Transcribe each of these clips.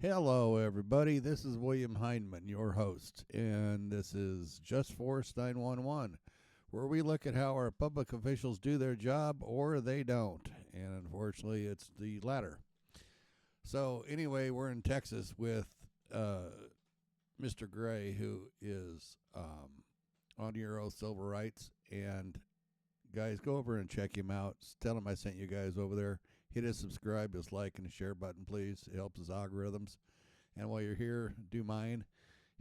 Hello, everybody. This is William Hindman, your host, and this is Just Force 911, where we look at how our public officials do their job or they don't, and unfortunately, it's the latter. So, anyway, we're in Texas with Mr. Gray, who is on Euro Civil Rights, and guys, go over and check him out. Tell him I sent you guys over there. Hit his subscribe, his like, and his share button, please. It helps his algorithms. And while you're here, do mine.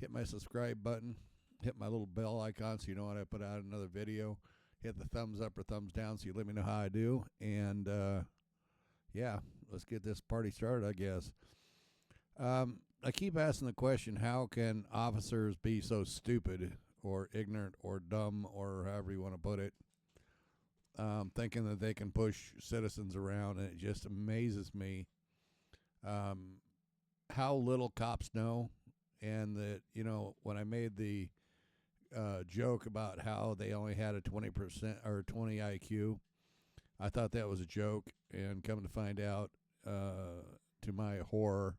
Hit my subscribe button. Hit my little bell icon so you know when I put out another video. Hit the thumbs up or thumbs down so you let me know how I do. And, yeah, let's get this party started, I guess. I keep asking the question, how can officers be so stupid or ignorant or dumb or however you want to put it? Thinking that they can push citizens around, and it just amazes me how little cops know. And that, you know, when I made the joke about how they only had a 20% or 20 IQ, I thought that was a joke, and come to find out, to my horror,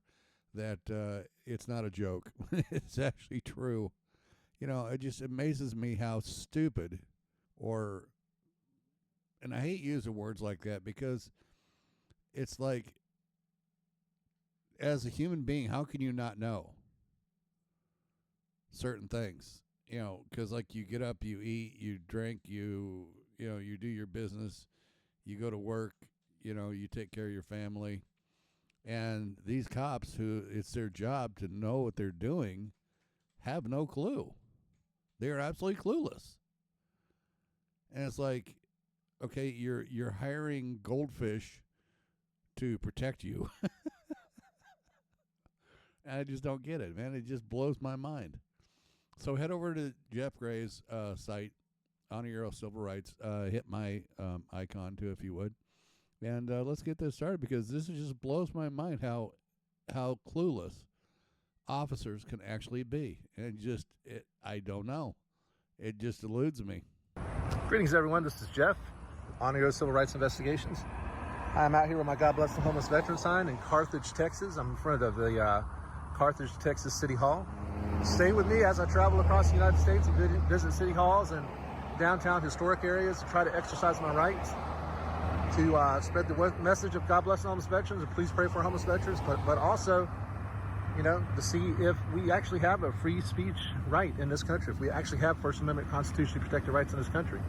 that it's not a joke. It's actually true. You know, it just amazes me how stupid and I hate using words like that because it's like, as a human being, how can you not know certain things? You know, because like you get up, you eat, you drink, you do your business, you go to work, you take care of your family. And these cops, who it's their job to know what they're doing, have no clue. They're absolutely clueless. And it's like, okay, you're hiring goldfish to protect you. And I just don't get it, man. It just blows my mind. So head over to Jeff Gray's site, on Euro Civil Rights. Hit my icon too, if you would. And let's get this started, because this just blows my mind how clueless officers can actually be. And I don't know. It just eludes me. Greetings, everyone. This is Jeff, on Euro Civil Rights Investigations. I'm out here with my God Bless the Homeless Veteran sign in Carthage, Texas. I'm in front of the Carthage, Texas City Hall. Stay with me as I travel across the United States and visit city halls and downtown historic areas to try to exercise my rights to spread the message of God Bless the Homeless Veterans, and please pray for homeless veterans, but also, to see if we actually have a free speech right in this country, if we actually have First Amendment constitutionally protected rights in this country.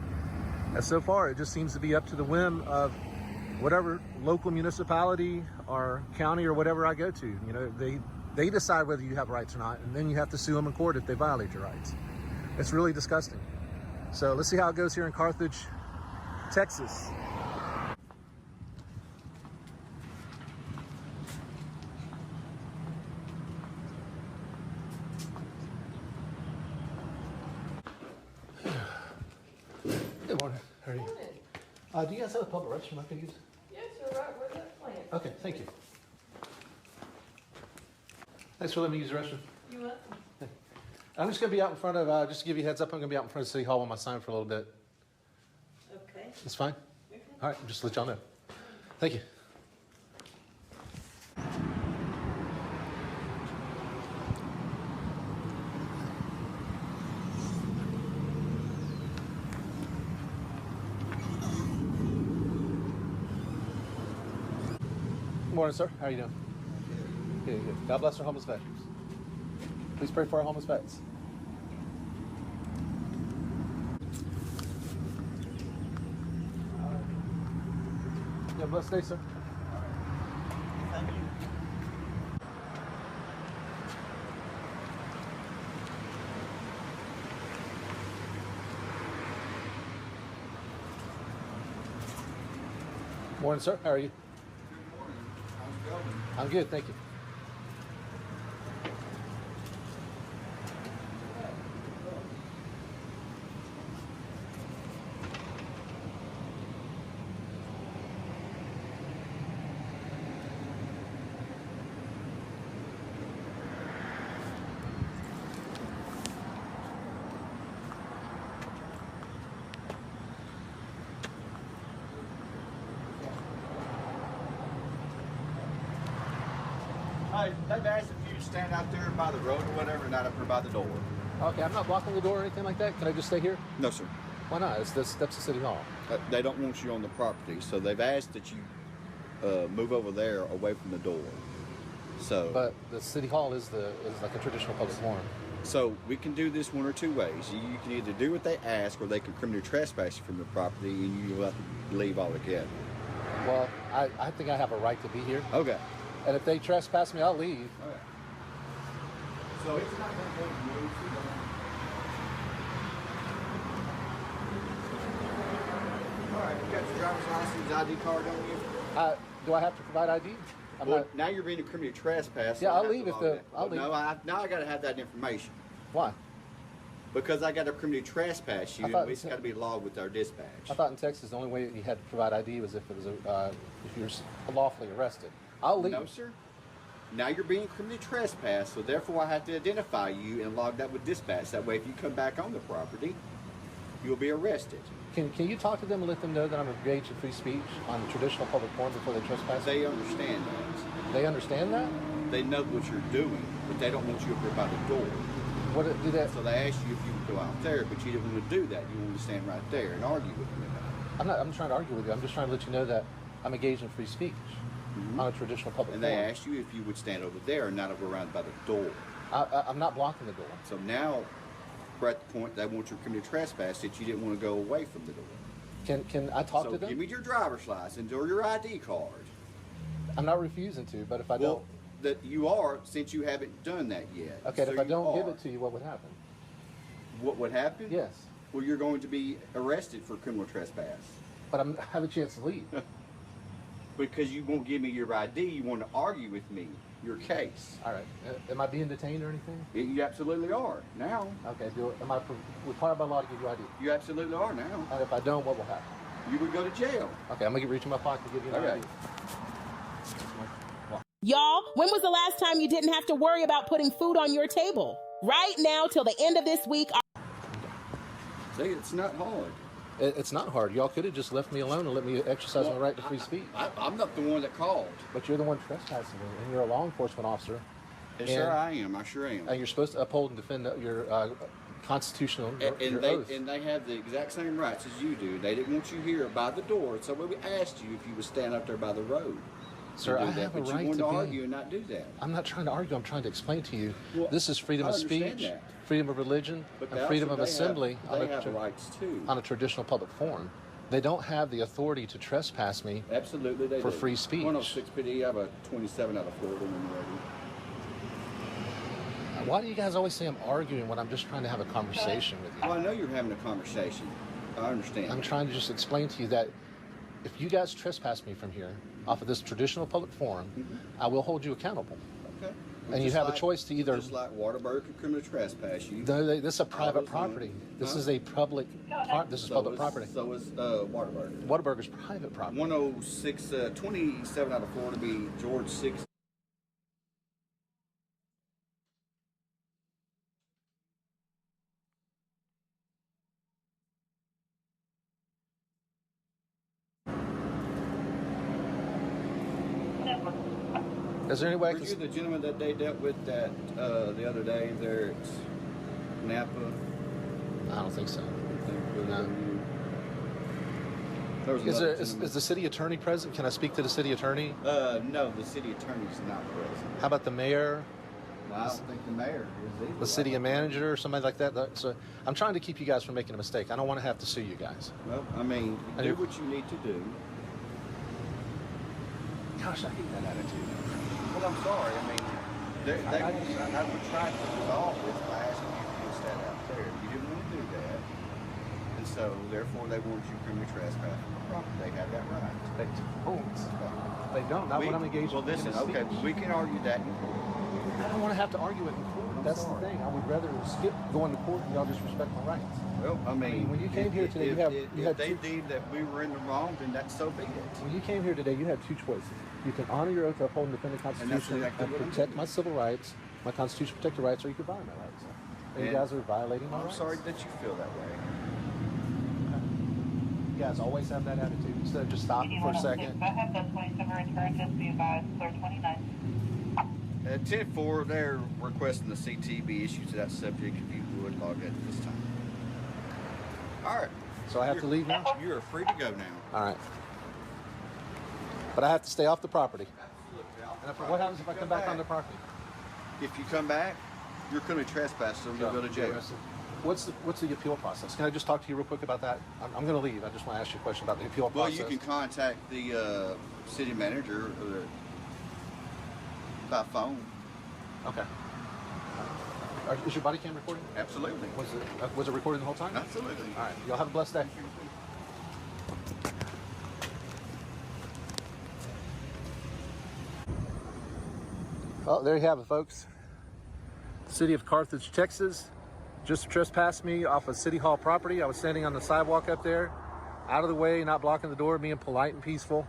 And so far, it just seems to be up to the whim of whatever local municipality or county or whatever I go to. They decide whether you have rights or not, and then you have to sue them in court if they violate your rights. It's really disgusting. So let's see how it goes here in Carthage, Texas. Good morning. How are you? Good morning. Do you guys have a public restroom I could use? Yes, you're right where that plant. Okay, thank you. Thanks for letting me use the restroom. You welcome. I'm just going to be out in front of, just to give you a heads up, I'm going to be out in front of City Hall with my sign for a little bit. Okay. That's fine? Okay. All right, just to let y'all know. Thank you. Good morning, sir. How are you doing? Good. God bless our homeless veterans. Please pray for our homeless vets. You have a blessed day, sir. Thank you. Morning, sir. How are you? Good morning. How's it going? I'm good, thank you. they've asked if you stand out there by the road or whatever, not up there by the door. Okay, I'm not blocking the door or anything like that. Can I just stay here? No, sir. Why not? That's the city hall. They don't want you on the property, so they've asked that you move over there away from the door. So, But the city hall is like a traditional public forum. so we can do this one or two ways. You can either do what they ask, or they can criminally trespass you from the property, and you will have to leave altogether. Well, I think I have a right to be here. Okay. And if they trespass me, I'll leave. Okay. So it's not going to go to move. All right, you got your driver's license, ID card on you? Do I have to provide ID? Now you're being a criminal trespass. Yeah, so I I'll have leave to if log the- that. I'll leave. No, now I got to have that information Why? because I got to criminally trespass you, I thought and it's got to be logged with our dispatch. I thought in Texas the only way you had to provide ID was if it was if you're lawfully arrested. I'll leave. No, sir. Now you're being criminally trespassed, so therefore I have to identify you and log that with dispatch. That way, if you come back on the property, you'll be arrested. Can you talk to them and let them know that I'm engaged in free speech on traditional public forum before they trespass? They understand that. They understand that? They know what you're doing, but they don't want you up there by the door. What do that? So they asked you if you would go out there, but you didn't want to do that. You wanted to stand right there and argue with them about it. I'm trying to argue with you. I'm just trying to let you know that I'm engaged in free speech on a traditional public And they forum. asked you if you would stand over there and not over around by the door. I'm not blocking the door. So now we're at the point they want you to criminally trespass that you didn't want to go away from the door. Can I talk So to them? give me your driver's license or your ID card. I'm not refusing to, but if I Well, don't, that you are, since you haven't done that yet. okay, So if I you don't give are. it to you, what would happen? What would happen? Yes, Well, you're going to be arrested for criminal trespass. but I have a chance to leave. Because you won't give me your ID, you want to argue with me, your case. All right. Am I being detained or anything? You absolutely are, now. Okay. Am I required by law to give you ID? You absolutely are now. And if I don't, what will happen? You would go to jail. Okay, I'm gonna reach in my pocket to give you an Okay. ID. Y'all, when was the last time you didn't have to worry about putting food on your table? Right now, till the end of this week. See, it's not hard. It's not hard. Y'all could have just left me alone and let me exercise my right to free speech. I'm not the one that called. But you're the one trespassing me, and you're a law enforcement officer, Yes, sir, I am. I sure am. and you're supposed to uphold and defend your constitutional your oath. And they have the exact same rights as you do. They didn't want you here by the door, so we asked you if you would stand up there by the road. Sir, to do I that, have a but right you wanted to to be. argue and not do that. I'm not trying to argue. I'm trying to explain to you. Well, This is freedom I of understand speech, that. freedom of religion, But and they freedom also- of assembly They have rights too. on a traditional public forum. They don't have the authority to trespass me. Absolutely, they for do. free speech. 106 PD, I have a 27 out of 40 when you're ready. Why do you guys always say I'm arguing when I'm just trying to have a conversation with Well, you? I know you're having a conversation. I understand. I'm trying to just explain to you that if you guys trespass me from here, off of this traditional public forum, I will hold you accountable. Okay. And you have a choice to either- Just like Waterbury could criminally trespass you. This is a private Others don't. property. This Huh? is a public. This is public property. So is Waterbury. Whataburger's private property. 106, 27 out of 4 to be George 6. Is there any way I Were can? you the gentleman that they dealt with that the other day there at Napa? I don't think so. No. There was Is another there is gentleman. the city attorney present? Can I speak to the city attorney? No, the city attorney's not present. How about the mayor, I don't think the mayor is either. the city manager, or somebody like that? So I'm trying to keep you guys from making a mistake. I don't want to have to sue you guys. Well, I mean, I do do. what you need to do. Gosh, I hate that attitude. Well, I'm sorry. I mean, I would try to resolve this by asking you if you would stand out there. You didn't want to do that. And so, therefore, they wanted you to criminally trespass on the property. They have that right. They don't. Not when I'm engaged. Well, in listen, speech. okay, we can argue that in court. I don't want to have to argue it in court. That's sorry. the thing. I would rather skip going to court and y'all just respect my rights. Well, I mean, when you came here today, you if had they two- deemed that we were in the wrong, then that's so be it. When you came here today, you had two choices. You can honor your oath to uphold and defend the that's Constitution exactly and what I'm protect doing. my civil rights, my Constitution protected rights, or you could violate my rights. And you And guys are violating my I'm rights. sorry that you feel that way. You guys always have that attitude. Instead of just stopping for a second. I have the 27 return, just be advised, clear 29. At 10-4, they're requesting the CT be issued to that subject if you would log that at this time. All right. So I have to leave now? You are free to go now. All right. But I have to stay off the property. Absolutely. And what happens if I come back on the property? If you come back, you're going to be trespassed, so you'll go to jail. What's the appeal process? Can I just talk to you real quick about that? I'm going to leave. I just want to ask you a question about the appeal Well, process. you can contact the city manager by phone. Okay. Is your body cam recording? Absolutely. Was it recording the whole time? Absolutely. All right. Y'all have a blessed day. Well, there you have it, folks. The city of Carthage, Texas, just trespassed me off of City Hall property. I was standing on the sidewalk up there, out of the way, not blocking the door, being polite and peaceful.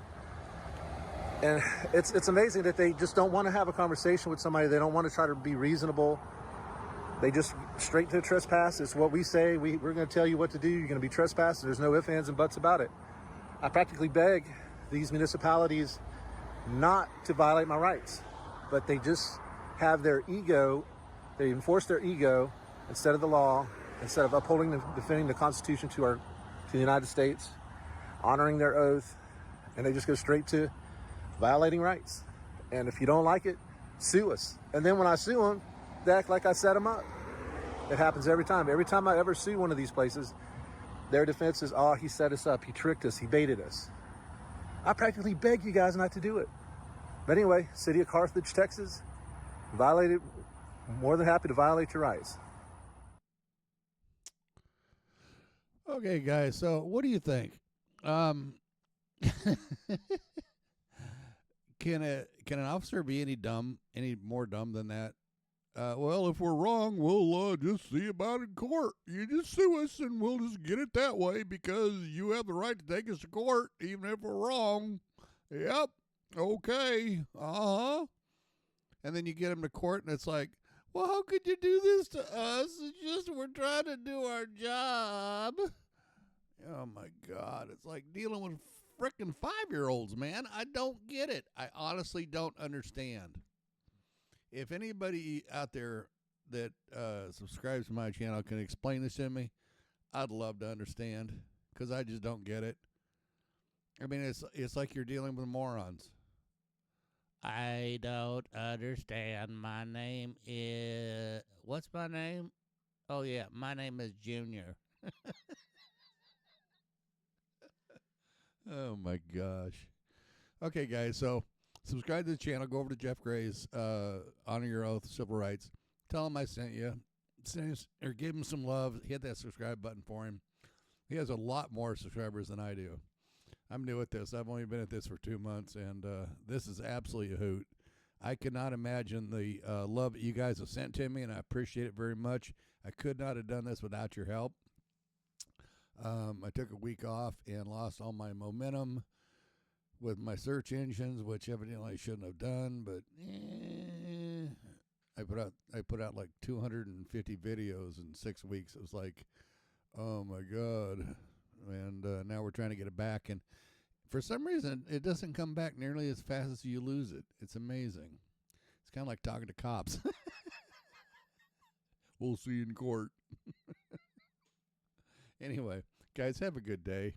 And it's amazing that they just don't want to have a conversation with somebody. They don't want to try to be reasonable. They just straight to trespass. It's what we say. We're going to tell you what to do. You're going to be trespassed. There's no ifs, ands, and buts about it. I practically beg these municipalities not to violate my rights, but they just have their ego. They enforce their ego instead of the law, instead of upholding and defending the Constitution to the United States, honoring their oath, and they just go straight to violating rights. And if you don't like it, sue us. And then when I sue them, they act like I set them up. It happens every time. Every time I ever sue one of these places, their defense is, oh, he set us up, he tricked us, he baited us. I practically beg you guys not to do it. But anyway, city of Carthage, Texas, more than happy to violate your rights. Okay, guys. So, what do you think? Can an officer be any more dumb than that? Well, if we're wrong, we'll just see about it in court. You just sue us, and we'll just get it that way because you have the right to take us to court, even if we're wrong. Yep. Okay. And then you get them to court, and it's like, well, how could you do this to us? It's just we're trying to do our job. Oh, my God. It's like dealing with frickin' 5-year-olds, man. I don't get it. I honestly don't understand. If anybody out there that subscribes to my channel can explain this to me, I'd love to understand because I just don't get it. I mean, it's like you're dealing with morons. I don't understand. My name is... What's my name? Oh, yeah. My name is Junior. Oh, my gosh. Okay, guys. So, subscribe to the channel. Go over to Jeff Gray's Honor Your Oath, Civil Rights. Tell him I sent you. Or give him some love. Hit that subscribe button for him. He has a lot more subscribers than I do. I'm new at this. I've only been at this for 2 months, and this is absolutely a hoot. I cannot imagine the love that you guys have sent to me, and I appreciate it very much. I could not have done this without your help. I took a week off and lost all my momentum with my search engines, which evidently I shouldn't have done, but I put out like 250 videos in 6 weeks. It was like, oh my God. And now we're trying to get it back, and for some reason it doesn't come back nearly as fast as you lose it. It's amazing. It's kind of like talking to cops. We'll see you in court. Anyway, guys, have a good day.